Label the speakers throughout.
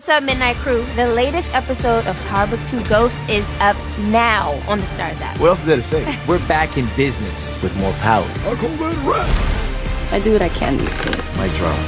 Speaker 1: What's up, Midnight Crew? The latest episode of Power Book 2 Ghost is up now on the Stars app.
Speaker 2: What else is there to say?
Speaker 3: We're back in business with more power.
Speaker 2: I call that rap.
Speaker 4: I do what I can these days.
Speaker 2: Mic drop.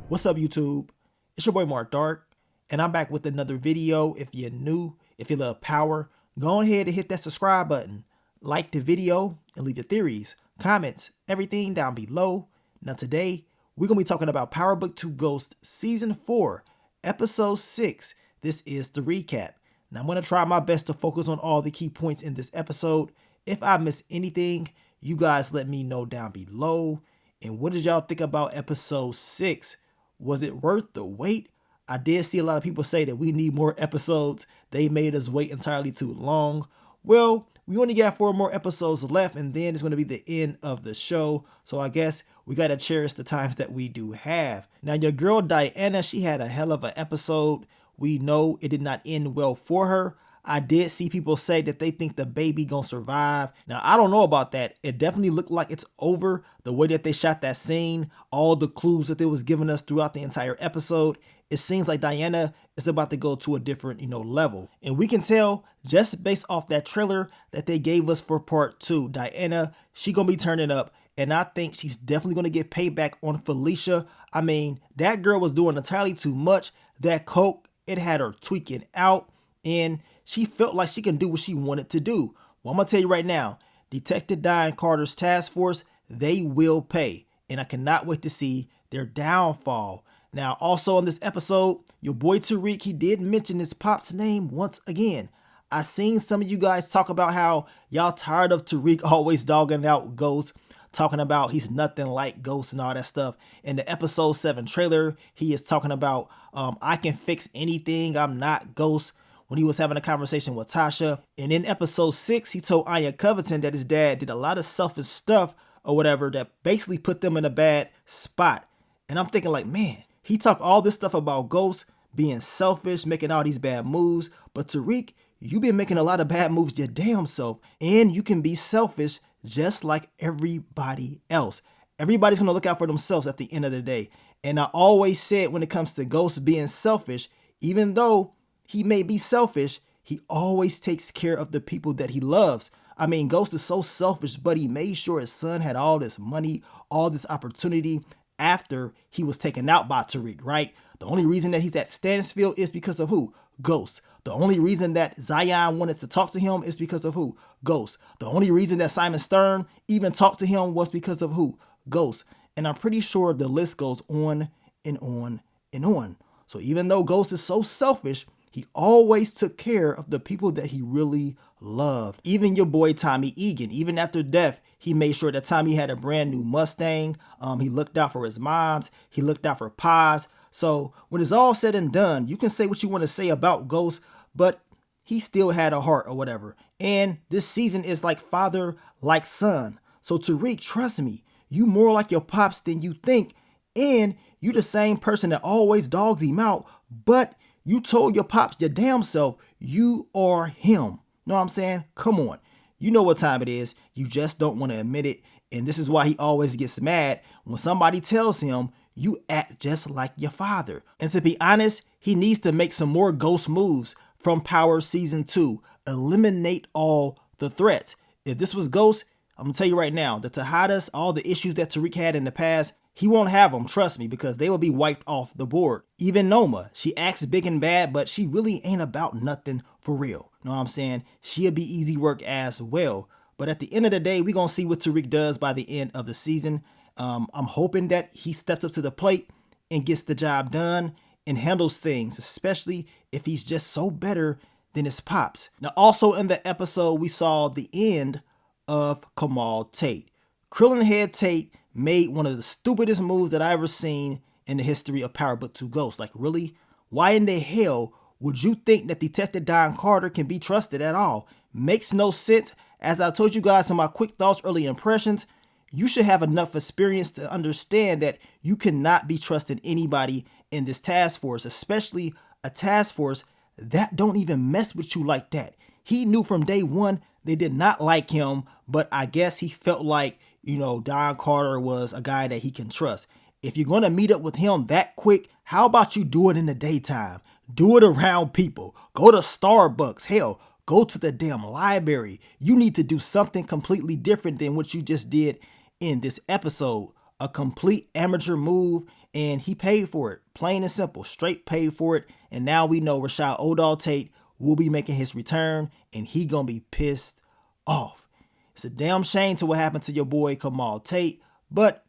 Speaker 5: What's up, YouTube? It's your boy Mark Dark, and I'm back with another video. If you're new, if you love power, go ahead and hit that subscribe button, like the video, and leave your theories, comments, everything down below. Now today, we're going to be talking about Power Book 2 Ghost Season 4, Episode 6. This is the recap. Now I'm going to try my best to focus on all the key points in this episode. If I miss anything, you guys let me know down below. And what did y'all think about Episode 6? Was it worth the wait? I did see a lot of people say that we need more episodes. They made us wait entirely too long. Well, we only got 4 more episodes left, and then it's going to be the end of the show. So I guess we got to cherish the times that we do have. Now, your girl Diana, she had a hell of an episode. We know it did not end well for her. I did see people say that they think the baby gonna survive. Now, I don't know about that. It definitely looked like it's over. The way that they shot that scene, all the clues that they was giving us throughout the entire episode, it seems like Diana is about to go to a different, level. And we can tell just based off that trailer that they gave us for part 2, Diana, she gonna be turning up. And I think she's definitely gonna get payback on Felicia. I mean, that girl was doing entirely too much. That coke, it had her tweaking out. And she felt like she can do what she wanted to do. Well, I'm going to tell you right now, Detective Diane Carter's task force, they will pay. And I cannot wait to see their downfall. Now, also on this episode, your boy Tariq, he did mention his pop's name once again. I seen some of you guys talk about how y'all tired of Tariq always dogging out Ghost, talking about he's nothing like Ghost and all that stuff. In the episode 7 trailer, he is talking about, I can fix anything, I'm not Ghost, when he was having a conversation with Tasha. And in episode 6, he told Anya Covington that his dad did a lot of selfish stuff or whatever that basically put them in a bad spot. And I'm thinking like, man, he talked all this stuff about Ghost being selfish, making all these bad moves. But Tariq, you been making a lot of bad moves your damn self. And you can be selfish just like everybody else. Everybody's going to look out for themselves at the end of the day. And I always said when it comes to Ghost being selfish, even though he may be selfish, he always takes care of the people that he loves. I mean, Ghost is so selfish, but he made sure his son had all this money, all this opportunity after he was taken out by Tariq, right? The only reason that he's at Stanfield is because of who? Ghost. The only reason that Zion wanted to talk to him is because of who? Ghost. The only reason that Simon Stern even talked to him was because of who? Ghost. And I'm pretty sure the list goes on and on and on. So even though Ghost is so selfish, he always took care of the people that he really loved. Even your boy Tommy Egan, even after death, he made sure that Tommy had a brand new Mustang. He looked out for his moms. He looked out for Paz. So when it's all said and done, you can say what you want to say about Ghost, but he still had a heart or whatever. And this season is like father, like son. So Tariq, trust me, you more like your pops than you think. And you the same person that always dogs him out, but you told your pops your damn self you are him. Know what I'm saying? Come on. You know what time it is. You just don't want to admit it. And this is why he always gets mad when somebody tells him you act just like your father. And to be honest, he needs to make some more Ghost moves from Power Season 2. Eliminate all the threats. If this was Ghost, I'm going to tell you right now, the Tejadas, all the issues that Tariq had in the past, he won't have them, trust me, because they will be wiped off the board. Even Noma, she acts big and bad, but she really ain't about nothing for real. Know what I'm saying? She'll be easy work as well. But at the end of the day, we're going to see what Tariq does by the end of the season. I'm hoping that he steps up to the plate and gets the job done and handles things, especially if he's just so better than his pops. Now, also in the episode, we saw the end of Kamal Tate. Krillin Head Tate made one of the stupidest moves that I ever seen in the history of Power Book 2 Ghost. Like, really? Why in the hell would you think that Detective Diane Carter can be trusted at all? Makes no sense. As I told you guys in my quick thoughts, early impressions, you should have enough experience to understand that you cannot be trusting anybody in this task force, especially a task force that don't even mess with you like that. He knew from day one They did not like him, but I guess he felt like, Don Carter was a guy that he can trust. If you're going to meet up with him that quick, how about you do it in the daytime? Do it around people. Go to Starbucks. Hell, go to the damn library. You need to do something completely different than what you just did in this episode. A complete amateur move, and he paid for it. Plain and simple. Straight paid for it. And now we know Rashad Odall Tate will be making his return, and he gonna be pissed off. It's a damn shame to what happened to your boy Kamal Tate, but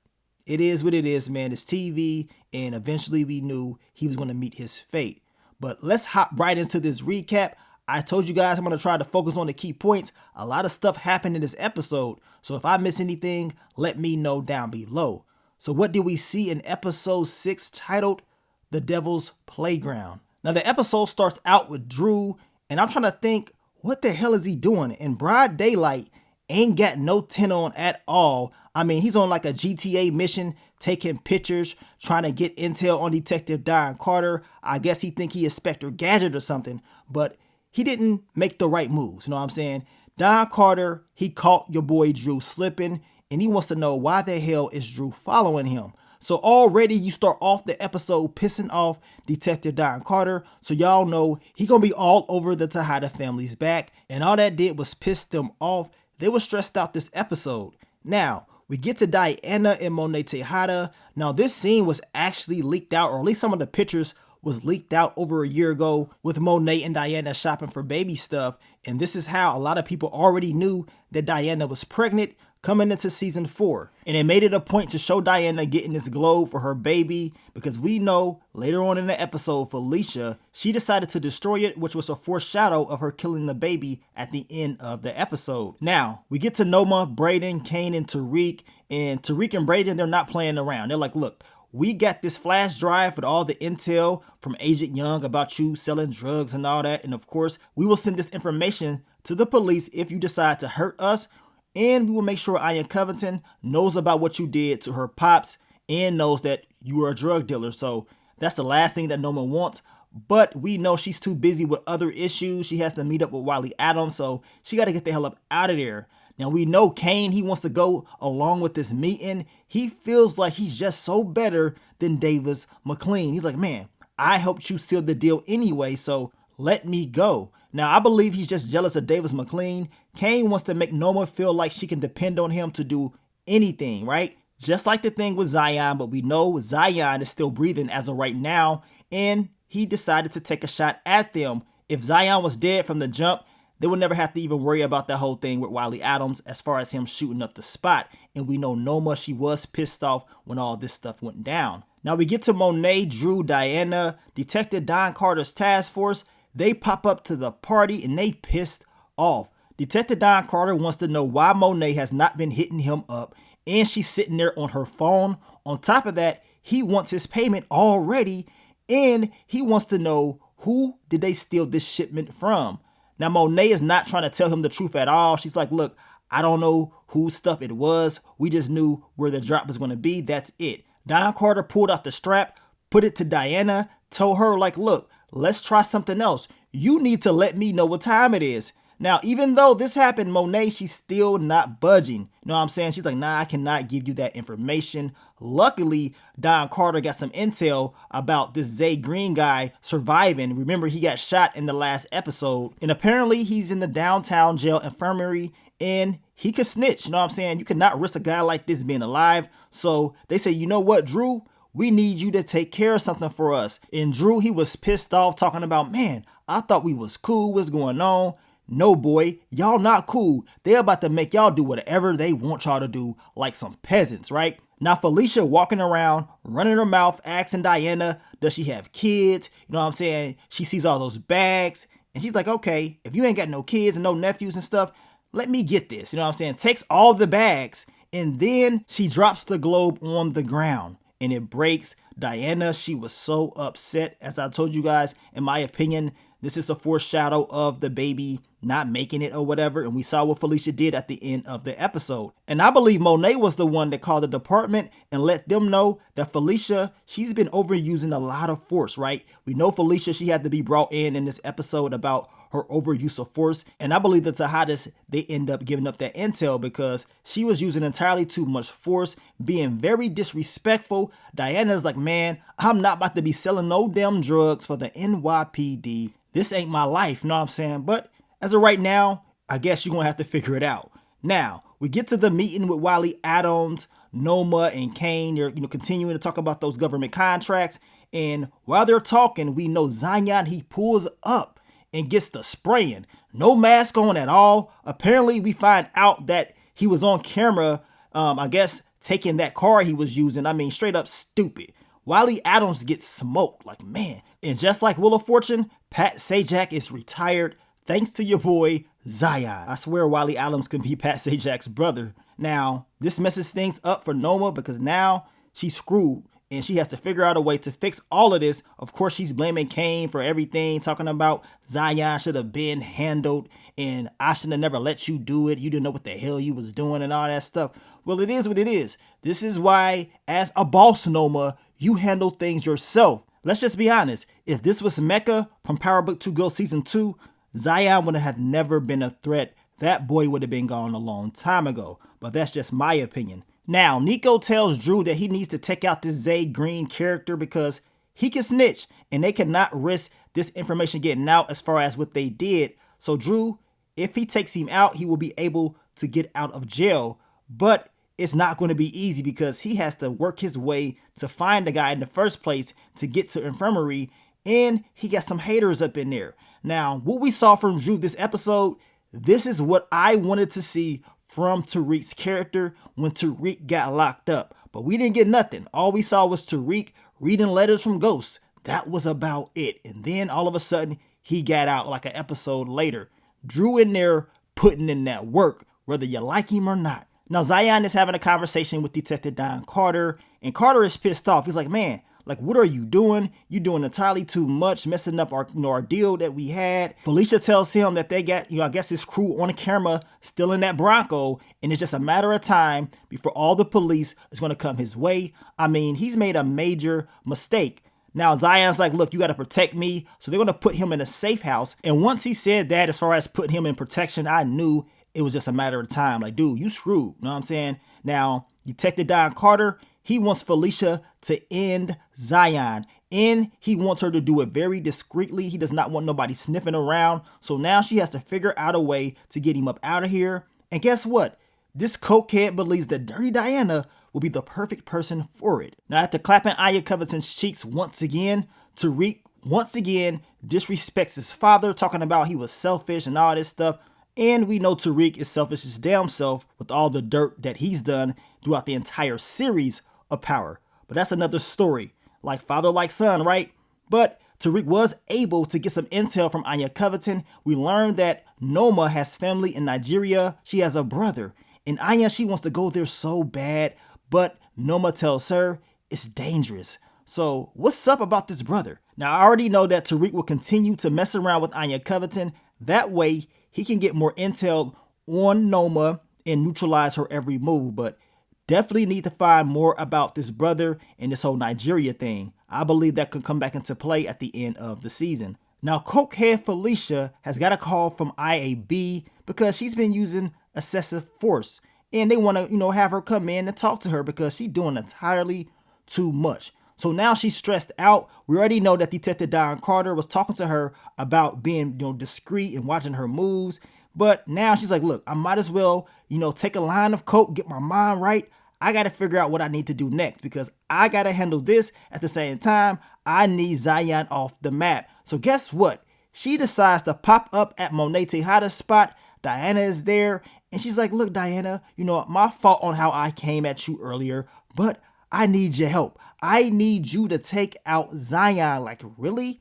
Speaker 5: it is what it is, man. It's TV, and eventually we knew he was gonna meet his fate. But let's hop right into this recap. I told you guys I'm going to try to focus on the key points. A lot of stuff happened in this episode, so if I miss anything, let me know down below. So what did we see in episode 6 titled The Devil's Playground? Now the episode starts out with Drew, and I'm trying to think, what the hell is he doing? In broad daylight, ain't got no tent on at all. I mean, he's on like a GTA mission, taking pictures, trying to get intel on Detective Don Carter. I guess he think he is Spectre Gadget or something, but he didn't make the right moves. You know what I'm saying? Don Carter, he caught your boy Drew slipping, and he wants to know why the hell is Drew following him. So already you start off the episode pissing off Detective Don Carter. So y'all know he gonna be all over the Tejada family's back, and all that did was piss them off. They were stressed out this episode. Now, we get to Diana and Monet Tejada. Now, this scene was actually leaked out, or at least some of the pictures was leaked out over a year ago with Monet and Diana shopping for baby stuff. And this is how a lot of people already knew that Diana was pregnant coming into season 4. And it made it a point to show Diana getting this globe for her baby, because we know later on in the episode, Felicia, she decided to destroy it, which was a foreshadow of her killing the baby at the end of the episode. Now, we get to Noma, Braden, Kane, and Tariq. And Tariq and Braden, they're not playing around. They're like, look, we got this flash drive with all the intel from Agent Young about you selling drugs and all that. And of course, we will send this information to the police if you decide to hurt us. And we will make sure Ian Covington knows about what you did to her pops and knows that you were a drug dealer. So that's the last thing that Noma wants. But we know she's too busy with other issues. She has to meet up with Wiley Adams, so she got to get the hell up out of there. Now we know Kane, he wants to go along with this meeting. He feels like he's just so better than Davis McLean. He's like, man, I helped you seal the deal anyway, so let me go. Now, I believe he's just jealous of Davis McLean. Kane wants to make Noma feel like she can depend on him to do anything, right? Just like the thing with Zion, but we know Zion is still breathing as of right now, and he decided to take a shot at them. If Zion was dead from the jump, they would never have to even worry about that whole thing with Wiley Adams as far as him shooting up the spot. And we know Noma, she was pissed off when all this stuff went down. Now we get to Monet, Drew, Diana, Detective Don Carter's task force. They pop up to the party and they pissed off. Detective Don Carter wants to know why Monet has not been hitting him up, and she's sitting there on her phone. On top of that, he wants his payment already, and he wants to know who did they steal this shipment from. Now, Monet is not trying to tell him the truth at all. She's like, look, I don't know whose stuff it was. We just knew where the drop was going to be. That's it. Don Carter pulled out the strap, put it to Diana, told her, like, look, let's try something else. You need to let me know what time it is. Now, even though this happened, Monet, she's still not budging. You know what I'm saying? She's like, nah, I cannot give you that information. Luckily, Don Carter got some intel about this Zay Green guy surviving. Remember, he got shot in the last episode. And apparently, he's in the downtown jail infirmary, and he could snitch. You know what I'm saying? You cannot risk a guy like this being alive. So they say, you know what, Drew? We need you to take care of something for us. And Drew, he was pissed off talking about, man, I thought we was cool. What's going on? No, boy, y'all not cool. They're about to make y'all do whatever they want y'all to do, like some peasants, right? Now, Felicia walking around, running her mouth, asking Diana, does she have kids? You know what I'm saying? She sees all those bags, and she's like, okay, if you ain't got no kids and no nephews and stuff, let me get this. You know what I'm saying? Takes all the bags, and then she drops the globe on the ground, and it breaks. Diana, she was so upset. As I told you guys, in my opinion, this is a foreshadow of the baby not making it or whatever. And we saw what Felicia did at the end of the episode. And I believe Monet was the one that called the department and let them know that Felicia, she's been overusing a lot of force, right? We know Felicia, she had to be brought in this episode about her overuse of force. And I believe that the hottest, they end up giving up that intel because she was using entirely too much force, being very disrespectful. Diana's like, man, I'm not about to be selling no damn drugs for the NYPD. This ain't my life, know what I'm saying? But as of right now, I guess you're going to have to figure it out. Now, we get to the meeting with Wiley Adams, Noma, and Kane. They're continuing to talk about those government contracts. And while they're talking, we know Zion, he pulls up and gets the spraying. No mask on at all. Apparently, we find out that he was on camera, I guess, taking that car he was using. I mean, straight up stupid. Wiley Adams gets smoked, like, man. And just like Wheel of Fortune, Pat Sajak is retired thanks to your boy, Zion. I swear Wiley Adams can be Pat Sajak's brother. Now, this messes things up for Noma because now she's screwed and she has to figure out a way to fix all of this. Of course, she's blaming Kane for everything, talking about Zion should have been handled and I should have never let you do it. You didn't know what the hell you was doing and all that stuff. Well, it is what it is. This is why, as a boss, Noma, you handle things yourself. Let's just be honest. If this was Mecca from Power Book 2 Go Season 2, Zion would have never been a threat. That boy would have been gone a long time ago. But that's just my opinion. Now, Nico tells Drew that he needs to take out this Zay Green character because he can snitch and they cannot risk this information getting out as far as what they did. So Drew, if he takes him out, he will be able to get out of jail. But it's not going to be easy because he has to work his way to find the guy in the first place to get to infirmary. And he got some haters up in there. Now, what we saw from Drew this episode, this is what I wanted to see from Tariq's character when Tariq got locked up. But we didn't get nothing. All we saw was Tariq reading letters from ghosts. That was about it. And then all of a sudden, he got out like an episode later. Drew in there putting in that work, whether you like him or not. Now, Zion is having a conversation with Detective Don Carter. And Carter is pissed off. He's like, man, like, what are you doing? You're doing entirely too much, messing up our deal that we had. Felicia tells him that they got, I guess his crew on camera still in that Bronco. And it's just a matter of time before all the police is going to come his way. I mean, he's made a major mistake. Now, Zion's like, look, you got to protect me. So they're going to put him in a safe house. And once he said that, as far as putting him in protection, I knew it was just a matter of time. Like, dude, you screwed. You know what I'm saying? Now, Detective Don Carter, he wants Felicia to end Zion. And he wants her to do it very discreetly. He does not want nobody sniffing around. So now she has to figure out a way to get him up out of here. And guess what? This cokehead believes that Dirty Diana will be the perfect person for it. Now, after clapping Aya Covington's cheeks once again, Tariq once again disrespects his father, talking about he was selfish and all this stuff. And we know Tariq is selfish as damn self with all the dirt that he's done throughout the entire series of Power. But that's another story. Like father, like son, right? But Tariq was able to get some intel from Aya Covington. We learned that Noma has family in Nigeria. She has a brother. And Aya, she wants to go there so bad. But Noma tells her it's dangerous. So what's up about this brother? Now, I already know that Tariq will continue to mess around with Aya Covington. That way, he can get more intel on Noma and neutralize her every move. But definitely need to find more about this brother and this whole Nigeria thing. I believe that could come back into play at the end of the season. Now, cokehead Felicia has got a call from IAB because she's been using excessive force. And they want to, have her come in and talk to her because she's doing entirely too much. So now she's stressed out. We already know that Detective Don Carter was talking to her about being, discreet and watching her moves. But now she's like, look, I might as well, take a line of coke, get my mind right. I got to figure out what I need to do next because I got to handle this. At the same time, I need Zion off the map. So guess what? She decides to pop up at Monet Tejada's spot. Diana is there. And she's like, look, Diana, my fault on how I came at you earlier, but I need your help. I need you to take out Zion. Like, really?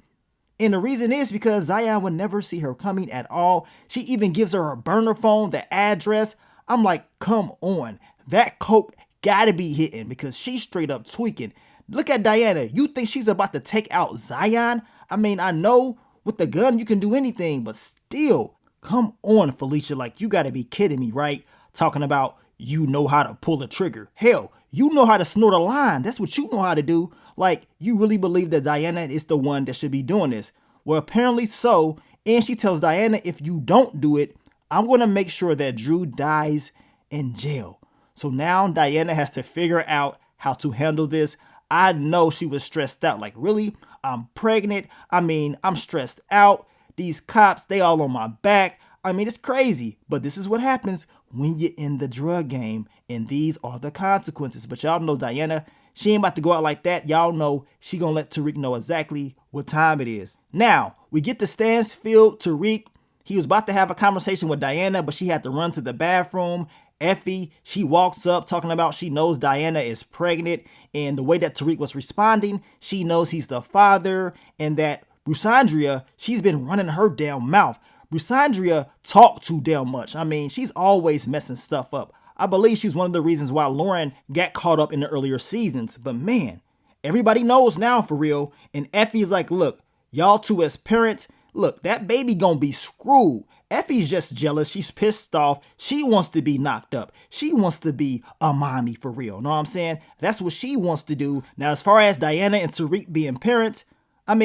Speaker 5: And the reason is because Zion would never see her coming at all. She even gives her burner phone, the address. I'm like, come on. That coke gotta be hitting because she's straight up tweaking. Look at Diana. You think she's about to take out Zion? I mean, I know with the gun you can do anything, but still. Come on, Felicia, like you gotta be kidding me, right? Talking about you know how to pull a trigger. Hell, you know how to snort a line. That's what you know how to do. Like, you really believe that Diana is the one that should be doing this? Well, apparently so, And she tells Diana, if you don't do it, I'm going to make sure that Drew dies in jail. So now Diana has to figure out how to handle this. I know she was stressed out. Like, really? I'm pregnant. I'm stressed out. These cops, they all on my back. It's crazy. But this is what happens when you're in the drug game. And these are the consequences. But y'all know Diana, she ain't about to go out like that. Y'all know she gonna let Tariq know exactly what time it is. Now, we get to Stanfield. Tariq, he was about to have a conversation with Diana, but she had to run to the bathroom. Effie, she walks up talking about she knows Diana is pregnant, and the way that Tariq was responding, she knows he's the father, and that Brusandria, she's been running her damn mouth. Brusandria talk too damn much. She's always messing stuff up. I believe she's one of the reasons why Lauren got caught up in the earlier seasons. But man, everybody knows now for real. And Effie's like, look, y'all two as parents, look, that baby gonna be screwed. Effie's just jealous. She's pissed off. She wants to be knocked up. She wants to be a mommy for real. Know what I'm saying? That's what she wants to do. Now, as far as Diana and Tariq being parents, I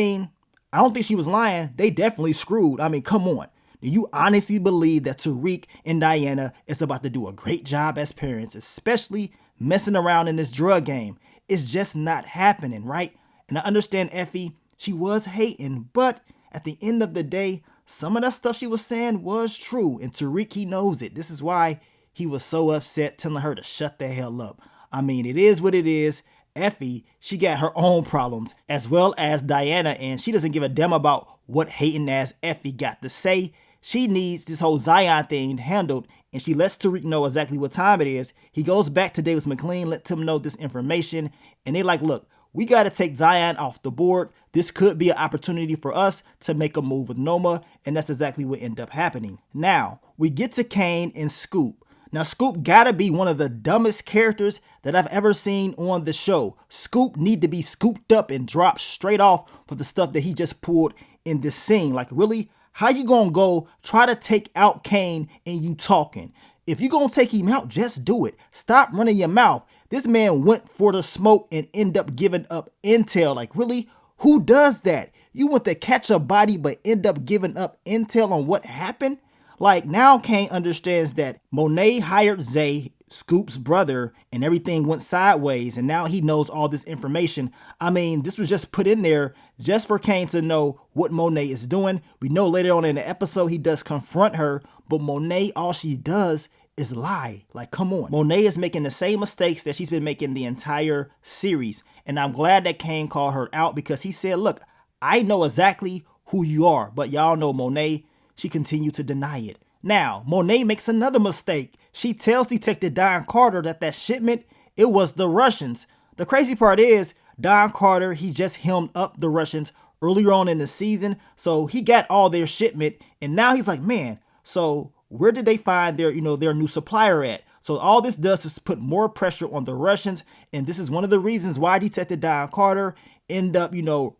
Speaker 5: don't think she was lying. They definitely screwed. Come on. Do you honestly believe that Tariq and Diana is about to do a great job as parents, especially messing around in this drug game? It's just not happening, right? And I understand Effie, she was hating, but at the end of the day, some of that stuff she was saying was true, and Tariq, he knows it. This is why he was so upset, telling her to shut the hell up. It is what it is. Effie, she got her own problems, as well as Diana, and she doesn't give a damn about what hating ass Effie got to say. She needs this whole Zion thing handled, and she lets Tariq know exactly what time it is. He goes back to Davis McLean, let him know this information, and they like, look, we got to take Zion off the board. This could be an opportunity for us to make a move with Noma, and that's exactly what ended up happening. Now, we get to Kane and Scoop. Now, Scoop gotta be one of the dumbest characters that I've ever seen on the show. Scoop need to be scooped up and dropped straight off for the stuff that he just pulled in this scene. Like, really? How you gonna go try to take out Kane and you talking? If you gonna take him out, just do it. Stop running your mouth. This man went for the smoke and end up giving up intel. Like, really? Who does that? You went to catch a body but end up giving up intel on what happened? Like, now Kane understands that Monet hired Zay, Scoop's brother, and everything went sideways, and now he knows all this information. This was just put in there just for Kane to know what Monet is doing. We know later on in the episode he does confront her, but Monet, all she does is lie. Like, come on. Monet is making the same mistakes that she's been making the entire series, and I'm glad that Kane called her out, because he said, look, I know exactly who you are, but y'all know Monet, she continued to deny it. Now, Monet makes another mistake. She tells Detective Don Carter that shipment, it was the Russians. The crazy part is, Don Carter, he just hemmed up the Russians earlier on in the season, so he got all their shipment, and now he's like, man, so where did they find their new supplier at? So all this does is put more pressure on the Russians, and this is one of the reasons why Detective Don Carter end up,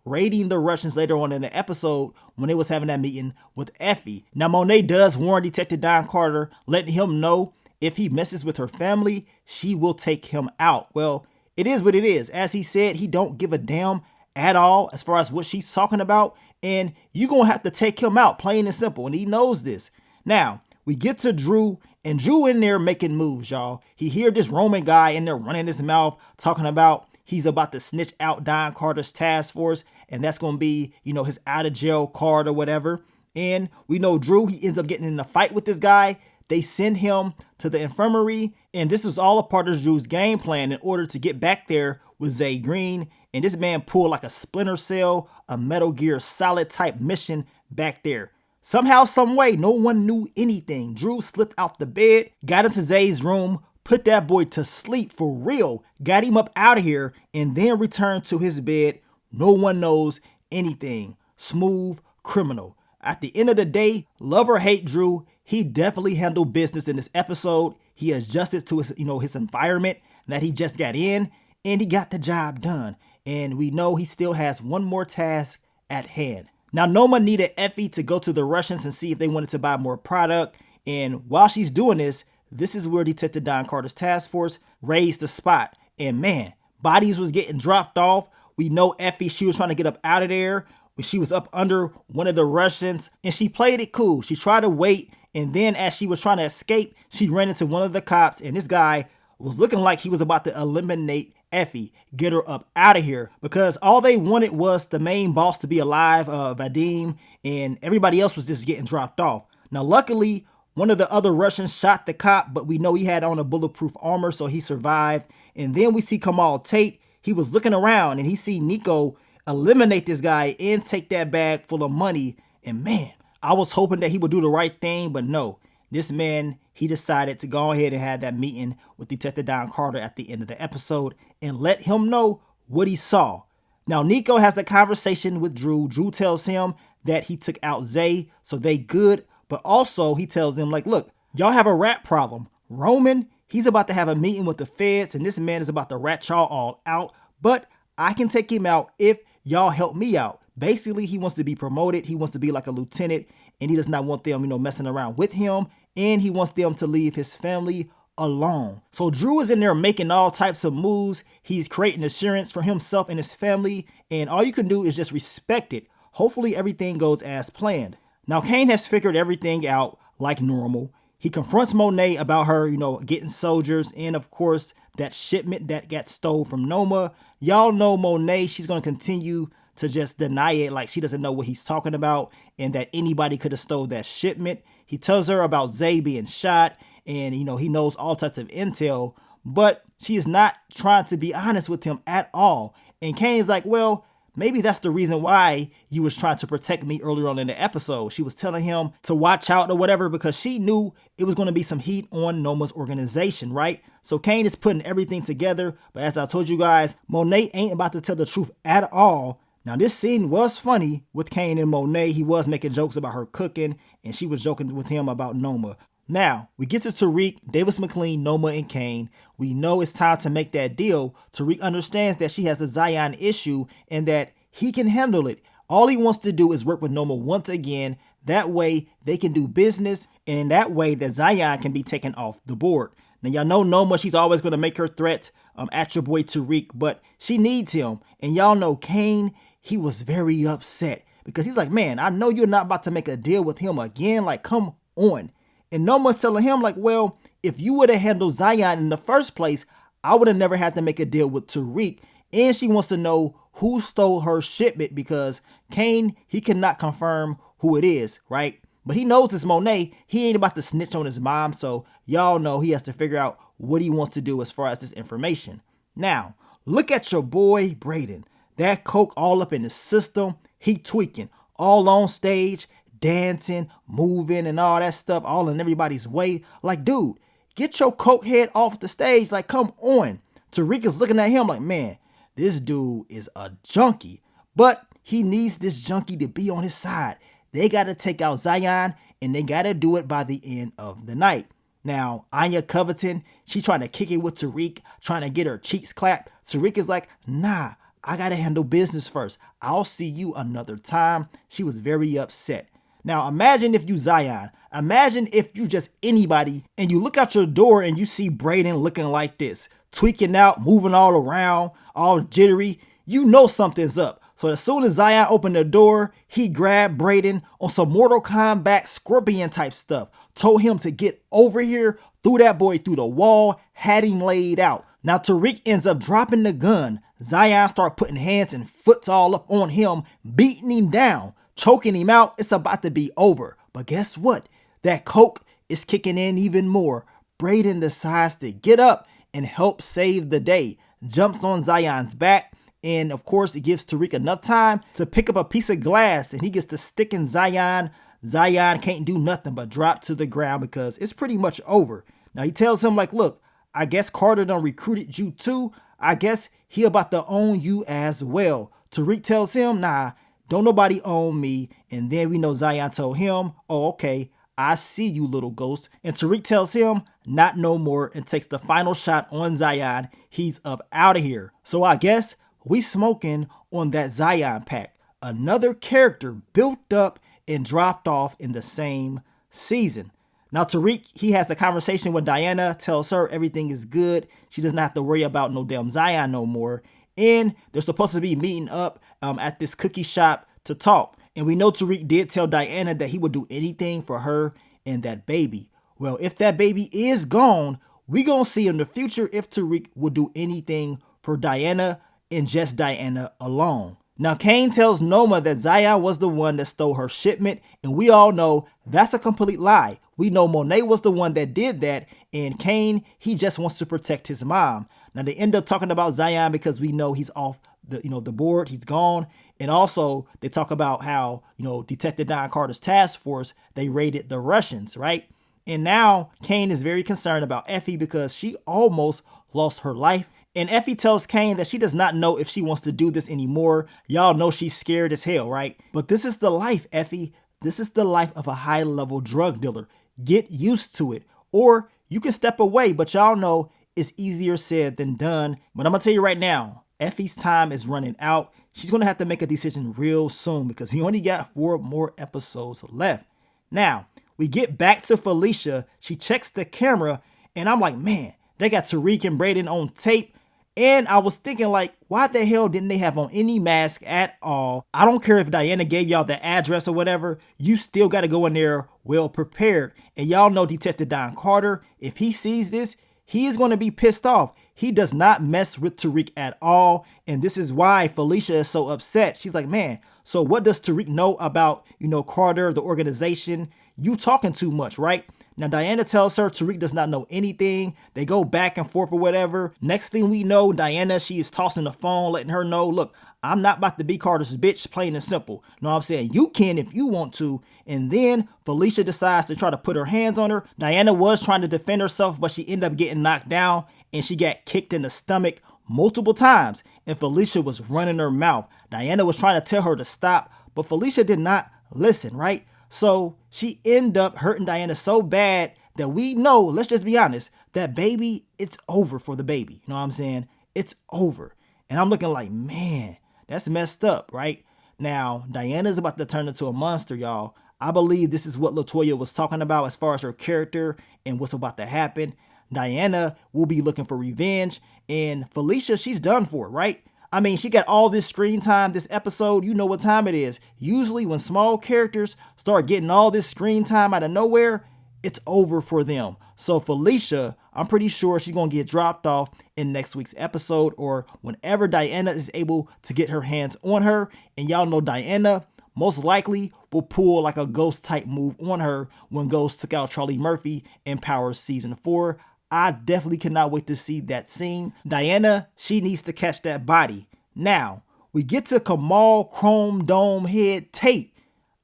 Speaker 5: raiding the Russians later on in the episode when they was having that meeting with Effie. Now, Monet does warn Detective Don Carter, letting him know if he messes with her family, she will take him out. Well, it is what it is. As he said, he don't give a damn at all as far as what she's talking about, and you're going to have to take him out, plain and simple, and he knows this. Now, we get to Drew, and Drew in there making moves, y'all. He hear this Roman guy in there running his mouth, talking about he's about to snitch out Don Carter's task force, and that's going to be, his out of jail card or whatever. And we know Drew, he ends up getting in a fight with this guy. They send him to the infirmary, and this was all a part of Drew's game plan in order to get back there with Zay Green. And this man pulled like a Splinter Cell, a Metal Gear Solid type mission back there. Somehow, some way, no one knew anything. Drew slipped out the bed, got into Zay's room, put that boy to sleep for real, got him up out of here, and then returned to his bed. No one knows anything. Smooth criminal. At the end of the day, love or hate Drew, he definitely handled business in this episode. He adjusted to his, his environment that he just got in, and he got the job done. And we know he still has one more task at hand. Now, Noma needed Effie to go to the Russians and see if they wanted to buy more product. And while she's doing this, this is where Detective Don Carter's task force raised the spot. And man, bodies was getting dropped off. We know Effie, she was trying to get up out of there. when she was up under one of the Russians, and she played it cool. She tried to wait, and then as she was trying to escape, she ran into one of the cops, and this guy was looking like he was about to eliminate Effie, get her up out of here, because all they wanted was the main boss to be alive, Vadim, and everybody else was just getting dropped off. Now, luckily, one of the other Russians shot the cop, but we know he had on a bulletproof armor, so he survived. And then we see Kamal Tate. He was looking around, and he see Nico eliminate this guy and take that bag full of money. And man, I was hoping that he would do the right thing, but no. This man, he decided to go ahead and have that meeting with Detective Don Carter at the end of the episode and let him know what he saw. Now, Nico has a conversation with Drew. Drew tells him that he took out Zay, so they good. But also, he tells them, like, look, y'all have a rat problem. Roman, he's about to have a meeting with the feds, and this man is about to rat y'all all out. But I can take him out if y'all help me out. Basically, he wants to be promoted. He wants to be like a lieutenant, and he does not want them, messing around with him. And he wants them to leave his family alone. So Drew is in there making all types of moves. He's creating assurance for himself and his family. And all you can do is just respect it. Hopefully everything goes as planned. Now, Kane has figured everything out like normal. He confronts Monet about her, getting soldiers. And of course, that shipment that got stole from Noma. Y'all know Monet, she's going to continue to just deny it, like she doesn't know what he's talking about and that anybody could have stole that shipment. He tells her about Zay being shot and, he knows all types of intel, but she is not trying to be honest with him at all. And Kane's like, well, maybe that's the reason why you was trying to protect me earlier on in the episode. She was telling him to watch out or whatever because she knew it was going to be some heat on Noma's organization, right? So Kane is putting everything together. But as I told you guys, Monet ain't about to tell the truth at all. Now, this scene was funny with Kane and Monet. He was making jokes about her cooking, and she was joking with him about Noma. Now, we get to Tariq, Davis McLean, Noma, and Kane. We know it's time to make that deal. Tariq understands that she has a Zion issue and that he can handle it. All he wants to do is work with Noma once again. That way, they can do business, and in that way, that Zion can be taken off the board. Now, y'all know Noma, she's always going to make her threats at your boy Tariq, but she needs him. And y'all know Kane, he was very upset because he's like, man, I know you're not about to make a deal with him again. Like, come on. And Noma's telling him, like, well, if you would have handled Zion in the first place, I would have never had to make a deal with Tariq. And she wants to know who stole her shipment because Kane, he cannot confirm who it is, right? But he knows it's Monet. He ain't about to snitch on his mom. So y'all know he has to figure out what he wants to do as far as this information. Now, look at your boy Brayden. That coke all up in the system. He tweaking all on stage, dancing, moving and all that stuff all in everybody's way. Like, dude, get your coke head off the stage. Like, come on. Tariq is looking at him like, man, this dude is a junkie. But he needs this junkie to be on his side. They got to take out Zion and they got to do it by the end of the night. Now, Anya Covington, she trying to kick it with Tariq, trying to get her cheeks clapped. Tariq is like, nah, I got to handle business first. I'll see you another time. She was very upset. Now, imagine if you Zion. Imagine if you just anybody and you look out your door and you see Brayden looking like this, tweaking out, moving all around, all jittery. You know something's up. So as soon as Zion opened the door, he grabbed Brayden on some Mortal Kombat Scorpion type stuff, told him to get over here, threw that boy through the wall, had him laid out. Now Tariq ends up dropping the gun. Zion start putting hands and foots all up on him, beating him down, choking him out. It's about to be over. But guess what? That coke is kicking in even more. Brayden decides to get up and help save the day. Jumps on Zion's back. And of course, it gives Tariq enough time to pick up a piece of glass and he gets to stick in Zion. Zion can't do nothing but drop to the ground because it's pretty much over. Now he tells him like, look, I guess Carter done recruited you too. I guess he about to own you as well. Tariq tells him, nah, don't nobody own me. And then we know Zion told him, oh, okay, I see you, little ghost. And Tariq tells him, not no more, and takes the final shot on Zion. He's up out of here. So I guess we smoking on that Zion pack. Another character built up and dropped off in the same season. Now Tariq, he has a conversation with Diana, tells her everything is good. She doesn't have to worry about no damn Zion no more. And they're supposed to be meeting up at this cookie shop to talk. And we know Tariq did tell Diana that he would do anything for her and that baby. Well, if that baby is gone, we gonna see in the future if Tariq will do anything for Diana and just Diana alone. Now, Kane tells Noma that Zion was the one that stole her shipment, and we all know that's a complete lie. We know Monet was the one that did that, and Kane, he just wants to protect his mom. Now, they end up talking about Zion because we know he's off the board, he's gone. And also, they talk about how, Detective Don Carter's task force, they raided the Russians, right? And now, Kane is very concerned about Effie because she almost lost her life. And Effie tells Kane that she does not know if she wants to do this anymore. Y'all know she's scared as hell, right? But this is the life, Effie. This is the life of a high-level drug dealer. Get used to it. Or you can step away, but y'all know it's easier said than done. But I'm going to tell you right now, Effie's time is running out. She's going to have to make a decision real soon because we only got 4 more episodes left. Now, we get back to Felicia. She checks the camera, and I'm like, man, they got Tariq and Brayden on tape. And I was thinking, like, why the hell didn't they have on any mask at all? I don't care if Diana gave y'all the address or whatever. You still got to go in there well prepared. And y'all know Detective Don Carter, if he sees this, he is going to be pissed off. He does not mess with Tariq at all. And this is why Felicia is so upset. She's like, man, so what does Tariq know about, Carter, the organization? You talking too much, right? Now, Diana tells her Tariq does not know anything. They go back and forth or whatever. Next thing we know, Diana, she is tossing the phone, letting her know, look, I'm not about to be Carter's bitch, plain and simple. Know what I'm saying? You can if you want to. And then Felicia decides to try to put her hands on her. Diana was trying to defend herself, but she ended up getting knocked down and she got kicked in the stomach multiple times. And Felicia was running her mouth. Diana was trying to tell her to stop, but Felicia did not listen, right? So she ended up hurting Diana so bad that we know, let's just be honest, that baby, it's over for the baby. You know what I'm saying? It's over. And I'm looking like, man, that's messed up, right? Now, Diana's about to turn into a monster, y'all. I believe this is what LaToya was talking about as far as her character and what's about to happen. Diana will be looking for revenge, and Felicia, she's done for, right? I mean, she got all this screen time this episode. You know what time it is. Usually when small characters start getting all this screen time out of nowhere, it's over for them. So Felicia, I'm pretty sure she's going to get dropped off in next week's episode or whenever Diana is able to get her hands on her. And y'all know Diana most likely will pull like a Ghost type move on her when Ghost took out Charlie Murphy in Power Season 4. I definitely cannot wait to see that scene. Diana, she needs to catch that body. Now, we get to Kamal Chrome Dome Head Tate.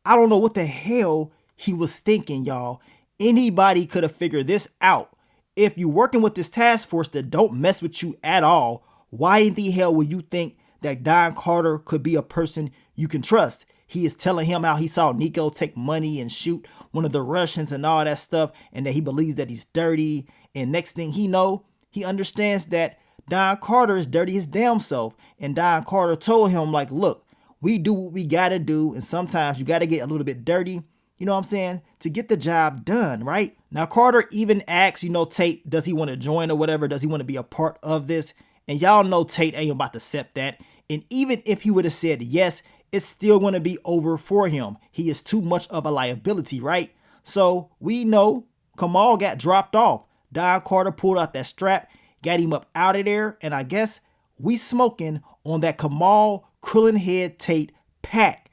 Speaker 5: I don't know what the hell he was thinking, y'all. Anybody could have figured this out. If you're working with this task force that don't mess with you at all, why in the hell would you think that Don Carter could be a person you can trust? He is telling him how he saw Nico take money and shoot one of the Russians and all that stuff, and that he believes that he's dirty. And next thing he know, he understands that Don Carter is dirty his damn self. And Don Carter told him, like, look, we do what we gotta do, and sometimes you gotta get a little bit dirty, you know what I'm saying, to get the job done, right? Now, Carter even asks, Tate, does he want to join or whatever? Does he want to be a part of this? And y'all know Tate ain't about to accept that. And even if he would have said yes, it's still going to be over for him. He is too much of a liability, right? So we know Kamal got dropped off. Don Carter pulled out that strap, got him up out of there, and I guess we smoking on that Kamal Krillin Head Tate pack.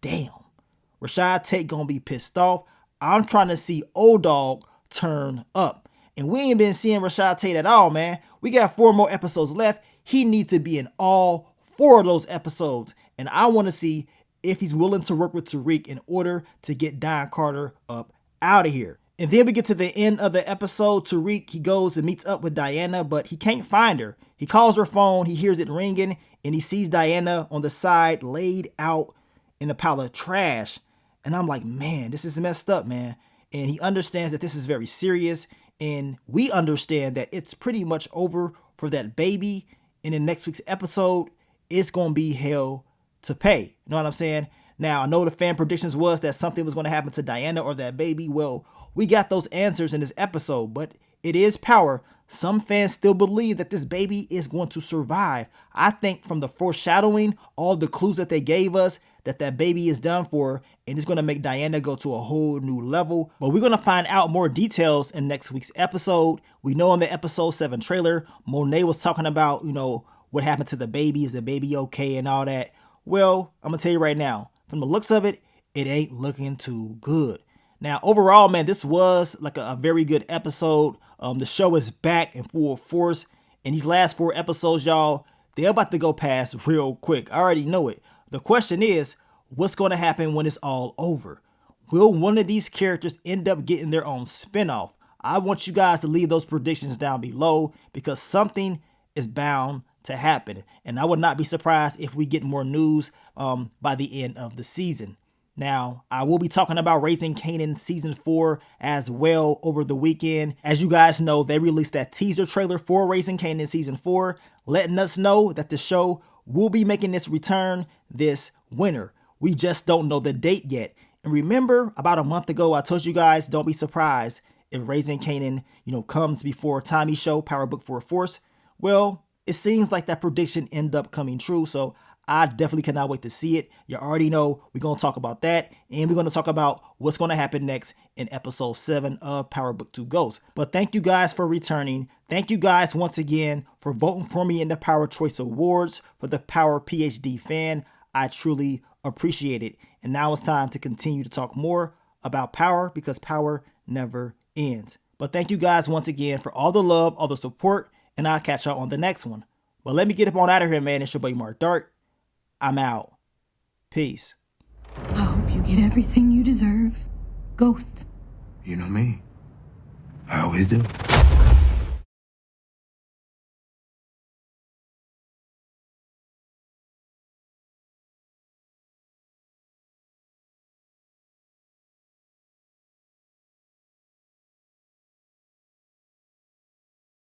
Speaker 5: Damn. Rashad Tate gonna be pissed off. I'm trying to see old dog turn up. And we ain't been seeing Rashad Tate at all, man. We got 4 more episodes left. He needs to be in all 4 of those episodes. And I want to see if he's willing to work with Tariq in order to get Don Carter up out of here. And then we get to the end of the episode. Tariq, he goes and meets up with Diana, but he can't find her. He calls her phone, he hears it ringing, and he sees Diana on the side laid out in a pile of trash. And I'm like, man, this is messed up, man. And he understands that this is very serious. And we understand that it's pretty much over for that baby. And in next week's episode, it's going to be hell to pay. You know what I'm saying? Now, I know the fan predictions was that something was going to happen to Diana or that baby. Well, we got those answers in this episode, but it is Power. Some fans still believe that this baby is going to survive. I think from the foreshadowing, all the clues that they gave us, that that baby is done for, and it's going to make Diana go to a whole new level. But we're going to find out more details in next week's episode. We know in the episode 7 trailer, Monet was talking about, what happened to the baby. Is the baby okay and all that? Well, I'm going to tell you right now, from the looks of it, it ain't looking too good. Now, overall, man, this was like a very good episode. The show is back in full force. And these last 4 episodes, y'all, they're about to go past real quick. I already know it. The question is, what's going to happen when it's all over? Will one of these characters end up getting their own spinoff? I want you guys to leave those predictions down below because something is bound to happen. And I would not be surprised if we get more news by the end of the season. Now, I will be talking about Raising Kanan Season 4 as well over the weekend. As you guys know, they released that teaser trailer for Raising Kanan Season 4, letting us know that the show will be making its return this winter. We just don't know the date yet. And remember, about a month ago, I told you guys, don't be surprised if Raising Kanan, comes before Tommy's show, Power Book for a Force. Well, it seems like that prediction ended up coming true, so I definitely cannot wait to see it. You already know we're going to talk about that, and we're going to talk about what's going to happen next in episode 7 of Power Book 2 Ghost. But thank you guys for returning. Thank you guys once again for voting for me in the Power Choice Awards for the Power PhD fan. I truly appreciate it. And now it's time to continue to talk more about Power because Power never ends. But thank you guys once again for all the love, all the support, and I'll catch y'all on the next one. But let me get up on out of here, man. It's your boy Mark Dark. I'm out. Peace.
Speaker 2: I hope you get everything you deserve, Ghost.
Speaker 6: You know me. I always do.